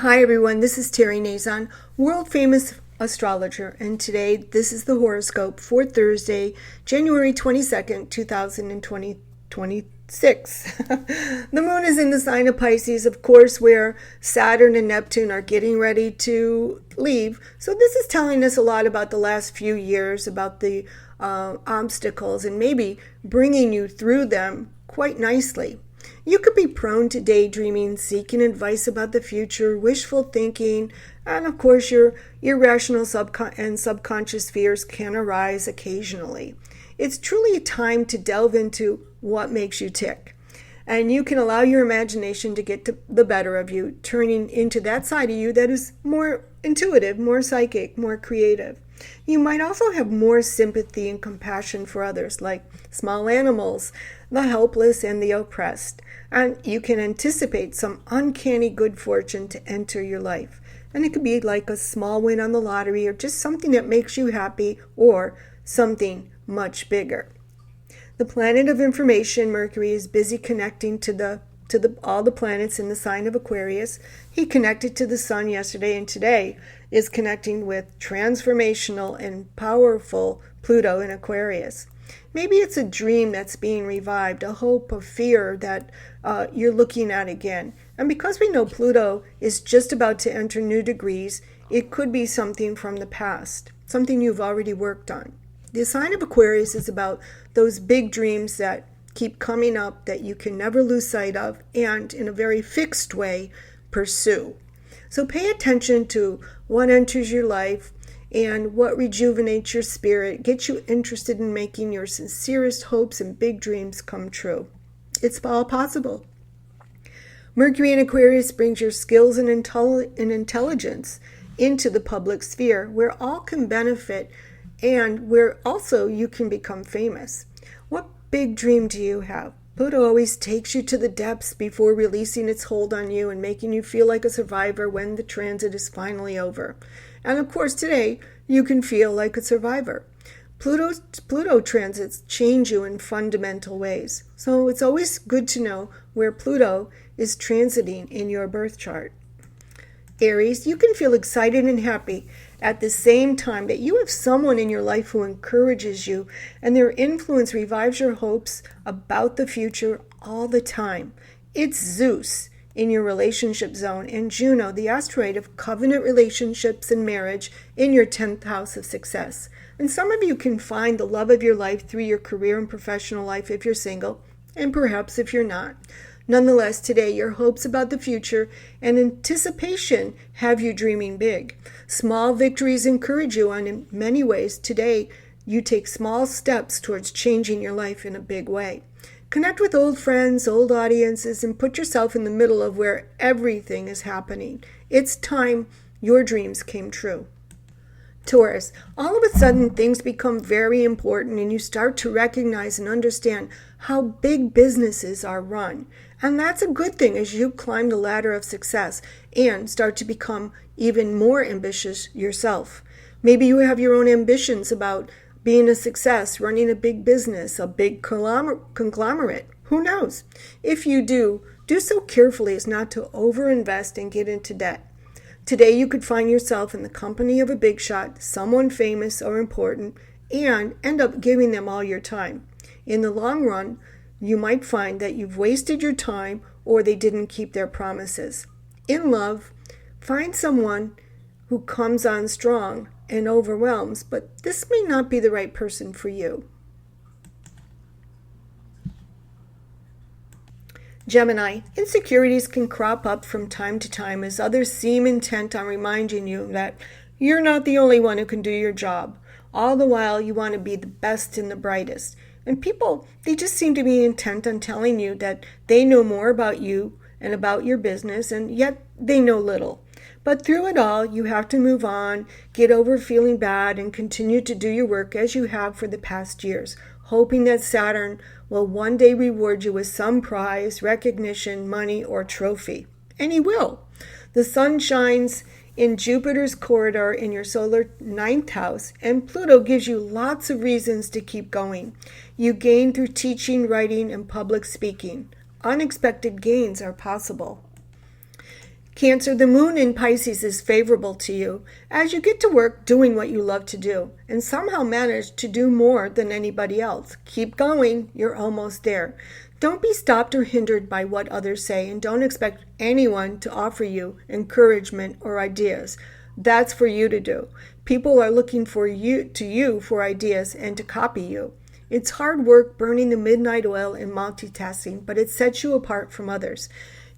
Hi everyone, this is Terry Nazon, world famous astrologer, and today this is the horoscope for Thursday, January 22nd, 2026. The moon is in the sign of Pisces, of course, where Saturn and Neptune are getting ready to leave. So this is telling us a lot about the last few years, about the obstacles, and maybe bringing you through them quite nicely. You could be prone to daydreaming, seeking advice about the future, wishful thinking, and of course your irrational and subconscious fears can arise occasionally. It's truly a time to delve into what makes you tick. And you can allow your imagination to get to the better of you, turning into that side of you that is more intuitive, more psychic, more creative. You might also have more sympathy and compassion for others, like small animals, the helpless, and the oppressed. And you can anticipate some uncanny good fortune to enter your life. And it could be like a small win on the lottery, or just something that makes you happy, or something much bigger. The planet of information, Mercury, is busy connecting to all the planets in the sign of Aquarius. He connected to the sun yesterday, and today is connecting with transformational and powerful Pluto in Aquarius. Maybe it's a dream that's being revived, a hope, a fear that you're looking at again. And because we know Pluto is just about to enter new degrees, it could be something from the past, something you've already worked on. The sign of Aquarius is about those big dreams that keep coming up that you can never lose sight of and, in a very fixed way, pursue. So pay attention to what enters your life and what rejuvenates your spirit, gets you interested in making your sincerest hopes and big dreams come true. It's all possible. Mercury in Aquarius brings your skills and intelligence into the public sphere, where all can benefit and where also you can become famous. What big dream do you have? Pluto always takes you to the depths before releasing its hold on you and making you feel like a survivor when the transit is finally over. And of course, today, you can feel like a survivor. Pluto transits change you in fundamental ways. So it's always good to know where Pluto is transiting in your birth chart. Aries, you can feel excited and happy at the same time that you have someone in your life who encourages you, and their influence revives your hopes about the future all the time. It's Zeus in your relationship zone, and Juno, the asteroid of covenant relationships and marriage, in your 10th house of success. And some of you can find the love of your life through your career and professional life if you're single, and perhaps if you're not. Nonetheless, today, your hopes about the future and anticipation have you dreaming big. Small victories encourage you, and in many ways, today, you take small steps towards changing your life in a big way. Connect with old friends, old audiences, and put yourself in the middle of where everything is happening. It's time your dreams came true. Taurus, all of a sudden things become very important and you start to recognize and understand how big businesses are run. And that's a good thing as you climb the ladder of success and start to become even more ambitious yourself. Maybe you have your own ambitions about being a success, running a big business, a big conglomerate. Who knows? If you do so carefully as not to overinvest and get into debt. Today you could find yourself in the company of a big shot, someone famous or important, and end up giving them all your time. In the long run, you might find that you've wasted your time or they didn't keep their promises. In love, find someone who comes on strong and overwhelms, but this may not be the right person for you. Gemini, insecurities can crop up from time to time as others seem intent on reminding you that you're not the only one who can do your job. All the while, you want to be the best and the brightest. And people, they just seem to be intent on telling you that they know more about you and about your business, and yet they know little. But through it all, you have to move on, get over feeling bad, and continue to do your work as you have for the past years, hoping that Saturn will one day reward you with some prize, recognition, money, or trophy. And he will. The sun shines in Jupiter's corridor in your solar 9th house, and Pluto gives you lots of reasons to keep going. You gain through teaching, writing, and public speaking. Unexpected gains are possible. Cancer, the moon in Pisces is favorable to you as you get to work doing what you love to do and somehow manage to do more than anybody else. Keep going, you're almost there. Don't be stopped or hindered by what others say, and don't expect anyone to offer you encouragement or ideas. That's for you to do. People are looking for you for ideas and to copy you. It's hard work burning the midnight oil and multitasking, but it sets you apart from others.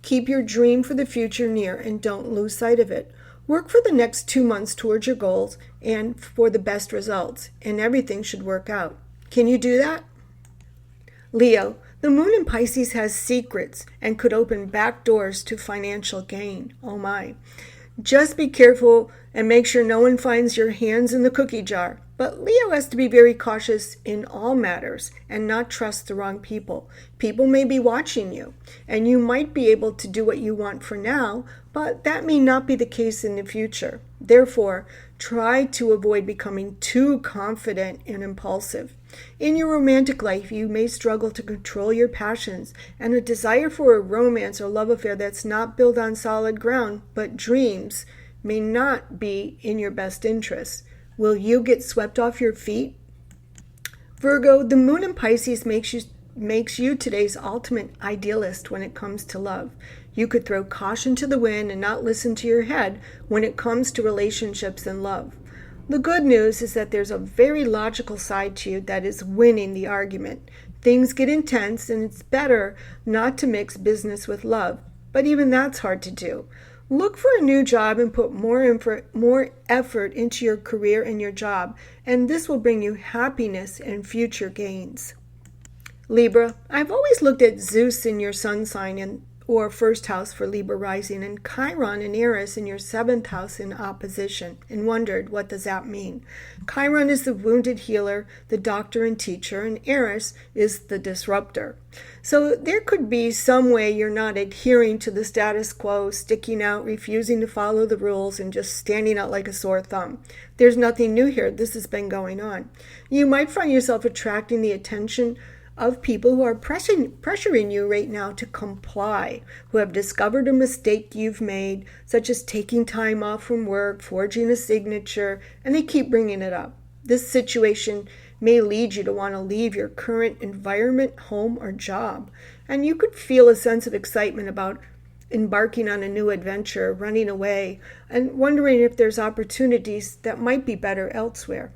Keep your dream for the future near and don't lose sight of it. Work for the next 2 months towards your goals and for the best results, and everything should work out. Can you do that? Leo, the moon in Pisces has secrets and could open back doors to financial gain. Oh my. Just be careful and make sure no one finds your hands in the cookie jar. But Leo has to be very cautious in all matters and not trust the wrong people. People may be watching you, and you might be able to do what you want for now, but that may not be the case in the future. Therefore, try to avoid becoming too confident and impulsive. In your romantic life, you may struggle to control your passions, and a desire for a romance or love affair that's not built on solid ground, but dreams, may not be in your best interest. Will you get swept off your feet? Virgo, the moon in Pisces makes you today's ultimate idealist when it comes to love. You could throw caution to the wind and not listen to your head when it comes to relationships and love. The good news is that there's a very logical side to you that is winning the argument. Things get intense, and it's better not to mix business with love, but even that's hard to do. Look for a new job and put more effort into your career and your job, and this will bring you happiness and future gains. Libra, I've always looked at Zeus in your sun sign or first house for Libra rising, and Chiron and Eris in your seventh house in opposition, and wondered, what does that mean? Chiron is the wounded healer, the doctor and teacher, and Eris is the disruptor. So there could be some way you're not adhering to the status quo, sticking out, refusing to follow the rules, and just standing out like a sore thumb. There's nothing new here. This has been going on. You might find yourself attracting the attention of people who are pressuring you right now to comply, who have discovered a mistake you've made, such as taking time off from work, forging a signature, and they keep bringing it up. This situation may lead you to want to leave your current environment, home, or job, and you could feel a sense of excitement about embarking on a new adventure, running away, and wondering if there's opportunities that might be better elsewhere.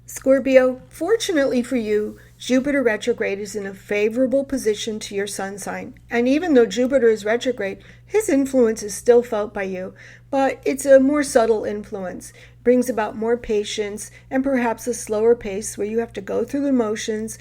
Scorpio, fortunately for you, Jupiter retrograde is in a favorable position to your sun sign. And even though Jupiter is retrograde, his influence is still felt by you, but it's a more subtle influence. It brings about more patience and perhaps a slower pace where you have to go through the motions,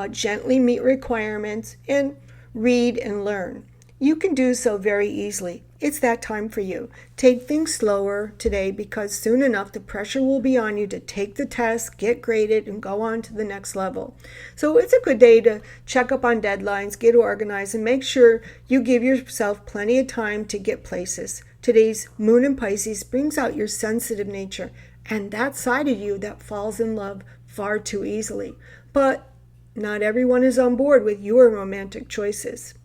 gently meet requirements, and read and learn. You can do so very easily. It's that time for you. Take things slower today because soon enough the pressure will be on you to take the test, get graded, and go on to the next level. So it's a good day to check up on deadlines, get organized, and make sure you give yourself plenty of time to get places. Today's moon in Pisces brings out your sensitive nature and that side of you that falls in love far too easily. But not everyone is on board with your romantic choices.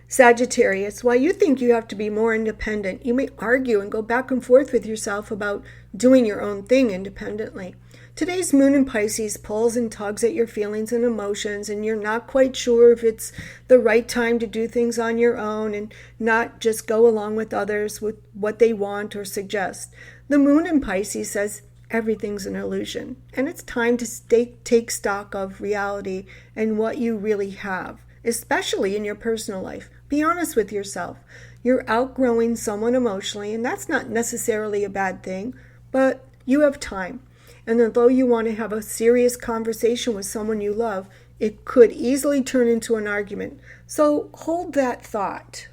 Sagittarius, while you think you have to be more independent, you may argue and go back and forth with yourself about doing your own thing independently. Today's moon in Pisces pulls and tugs at your feelings and emotions, and you're not quite sure if it's the right time to do things on your own and not just go along with others with what they want or suggest. The moon in Pisces says everything's an illusion, and it's time to take stock of reality and what you really have, especially in your personal life. Be honest with yourself. You're outgrowing someone emotionally, and that's not necessarily a bad thing, but you have time. And although you want to have a serious conversation with someone you love, it could easily turn into an argument. So hold that thought.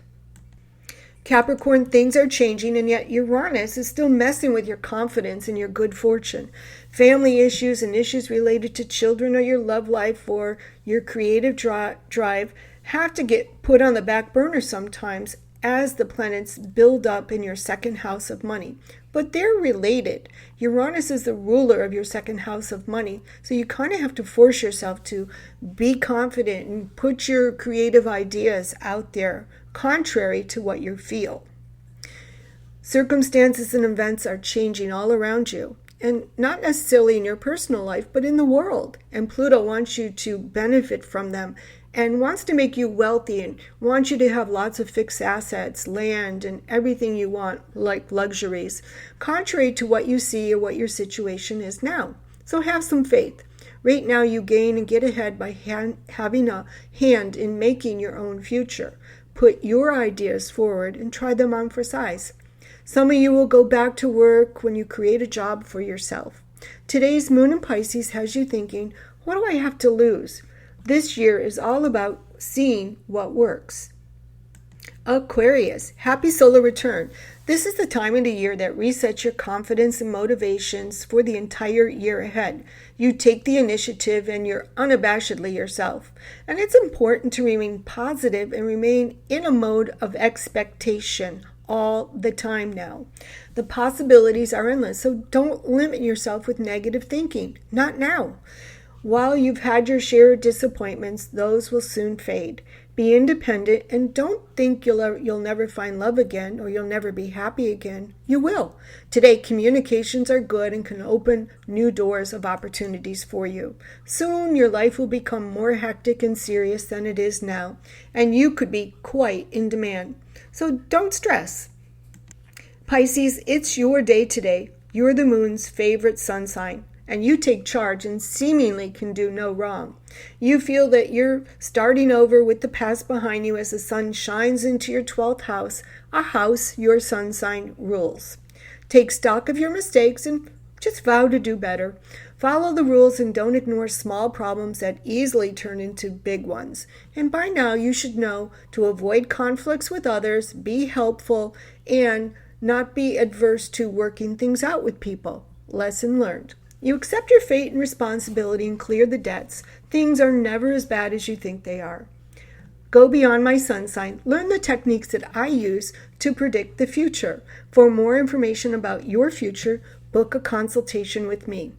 Capricorn, things are changing, and yet Uranus is still messing with your confidence and your good fortune. Family issues and issues related to children or your love life or your creative drive have to get put on the back burner sometimes as the planets build up in your second house of money. But they're related. Uranus is the ruler of your second house of money, so you kind of have to force yourself to be confident and put your creative ideas out there, contrary to what you feel. Circumstances and events are changing all around you, and not necessarily in your personal life, but in the world. And Pluto wants you to benefit from them and wants to make you wealthy and wants you to have lots of fixed assets, land, and everything you want, like luxuries, contrary to what you see or what your situation is now. So have some faith. Right now you gain and get ahead by having a hand in making your own future. Put your ideas forward and try them on for size. Some of you will go back to work when you create a job for yourself. Today's moon in Pisces has you thinking, what do I have to lose? This year is all about seeing what works. Aquarius, happy solar return. This is the time of the year that resets your confidence and motivations for the entire year ahead. You take the initiative and you're unabashedly yourself. And it's important to remain positive and remain in a mode of expectation all the time now. The possibilities are endless, so don't limit yourself with negative thinking. Not now. While you've had your share of disappointments, those will soon fade. Be independent and don't think you'll never find love again or you'll never be happy again. You will. Today, communications are good and can open new doors of opportunities for you. Soon, your life will become more hectic and serious than it is now, and you could be quite in demand. So don't stress. Pisces, it's your day today. You're the moon's favorite sun sign, and you take charge and seemingly can do no wrong. You feel that you're starting over with the past behind you as the sun shines into your 12th house, a house your sun sign rules. Take stock of your mistakes and just vow to do better. Follow the rules and don't ignore small problems that easily turn into big ones. And by now you should know to avoid conflicts with others, be helpful, and not be adverse to working things out with people. Lesson learned. You accept your fate and responsibility and clear the debts. Things are never as bad as you think they are. Go beyond my sun sign. Learn the techniques that I use to predict the future. For more information about your future, book a consultation with me.